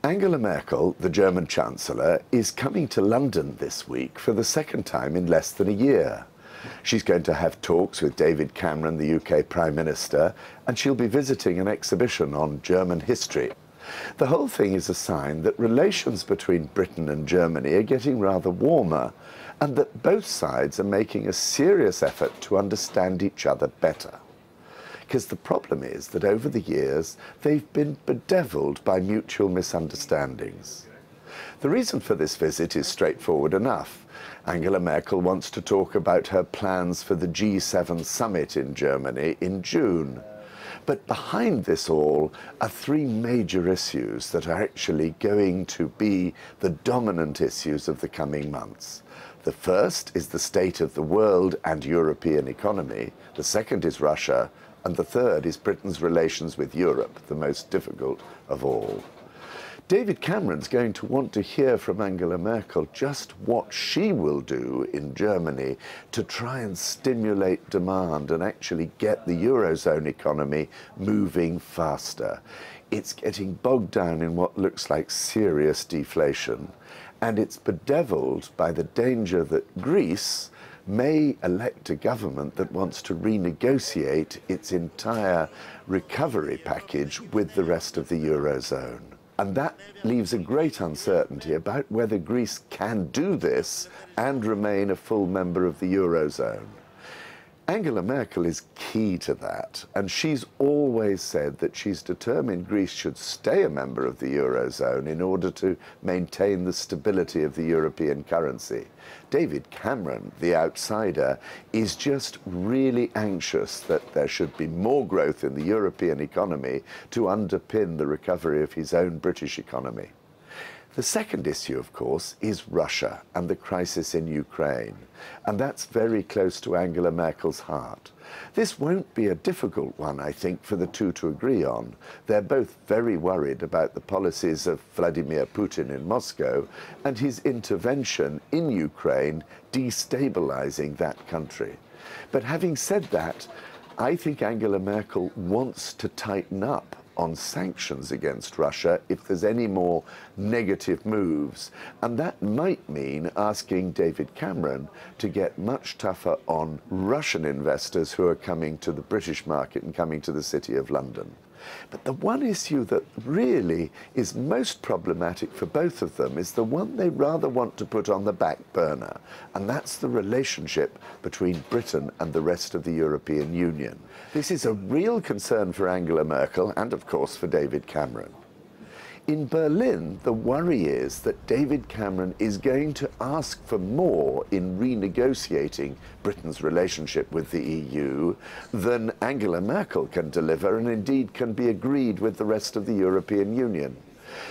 Angela Merkel, the German chancellor, is coming to London this week for the second time in less than a year. She's going to have talks with David Cameron, the UK Prime Minister, and she'll be visiting an exhibition on German history. The whole thing is a sign that relations between Britain and Germany are getting rather warmer, and that both sides are making a serious effort to understand each other better. Because the problem is that over the years, they've been bedeviled by mutual misunderstandings. The reason for this visit is straightforward enough. Angela Merkel wants to talk about her plans for the G7 summit in Germany in June. But behind this all are three major issues that are actually going to be the dominant issues of the coming months. The first is the state of the world and European economy. The second is Russia. And the third is Britain's relations with Europe, the most difficult of all. David Cameron's going to want to hear from Angela Merkel just what she will do in Germany to try and stimulate demand and actually get the Eurozone economy moving faster. It's getting bogged down in what looks like serious deflation, and it's bedeviled by the danger that Greece may elect a government that wants to renegotiate its entire recovery package with the rest of the Eurozone. And that leaves a great uncertainty about whether Greece can do this and remain a full member of the Eurozone. Angela Merkel is key to that, and she's always said that she's determined Greece should stay a member of the Eurozone in order to maintain the stability of the European currency. David Cameron, the outsider, is just really anxious that there should be more growth in the European economy to underpin the recovery of his own British economy. The second issue, of course, is Russia and the crisis in Ukraine, and that's very close to Angela Merkel's heart. This won't be a difficult one, I think, for the two to agree on. They're both very worried about the policies of Vladimir Putin in Moscow and his intervention in Ukraine, destabilizing that country. But having said that, I think Angela Merkel wants to tighten up on sanctions against Russia if there's any more negative moves. And that might mean asking David Cameron to get much tougher on Russian investors who are coming to the British market and coming to the City of London. But the one issue that really is most problematic for both of them is the one they rather want to put on the back burner, and that's the relationship between Britain and the rest of the European Union. This is a real concern for Angela Merkel and, of course, for David Cameron. In Berlin, the worry is that David Cameron is going to ask for more in renegotiating Britain's relationship with the EU than Angela Merkel can deliver and indeed can be agreed with the rest of the European Union.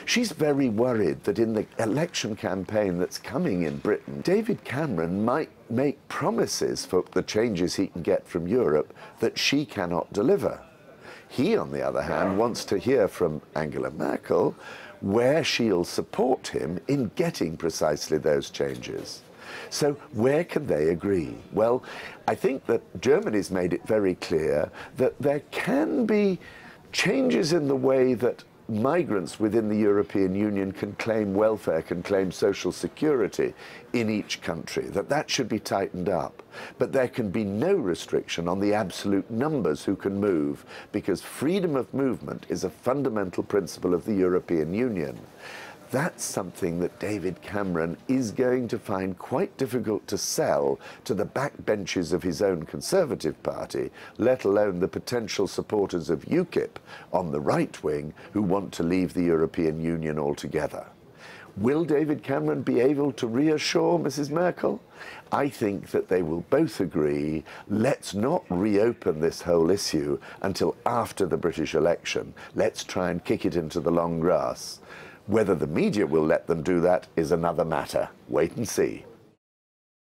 She's very worried that in the election campaign that's coming in Britain, David Cameron might make promises for the changes he can get from Europe that she cannot deliver. He, on the other hand, wants to hear from Angela Merkel where she'll support him in getting precisely those changes. So where can they agree? Well, I think that Germany's made it very clear that there can be changes in the way that migrants within the European Union can claim welfare, can claim social security in each country, that should be tightened up. But there can be no restriction on the absolute numbers who can move, because freedom of movement is a fundamental principle of the European Union. That's something that David Cameron is going to find quite difficult to sell to the backbenches of his own Conservative Party, let alone the potential supporters of UKIP on the right wing who want to leave the European Union altogether. Will David Cameron be able to reassure Mrs. Merkel? I think that they will both agree, let's not reopen this whole issue until after the British election. Let's try and kick it into the long grass. Whether the media will let them do that is another matter. Wait and see.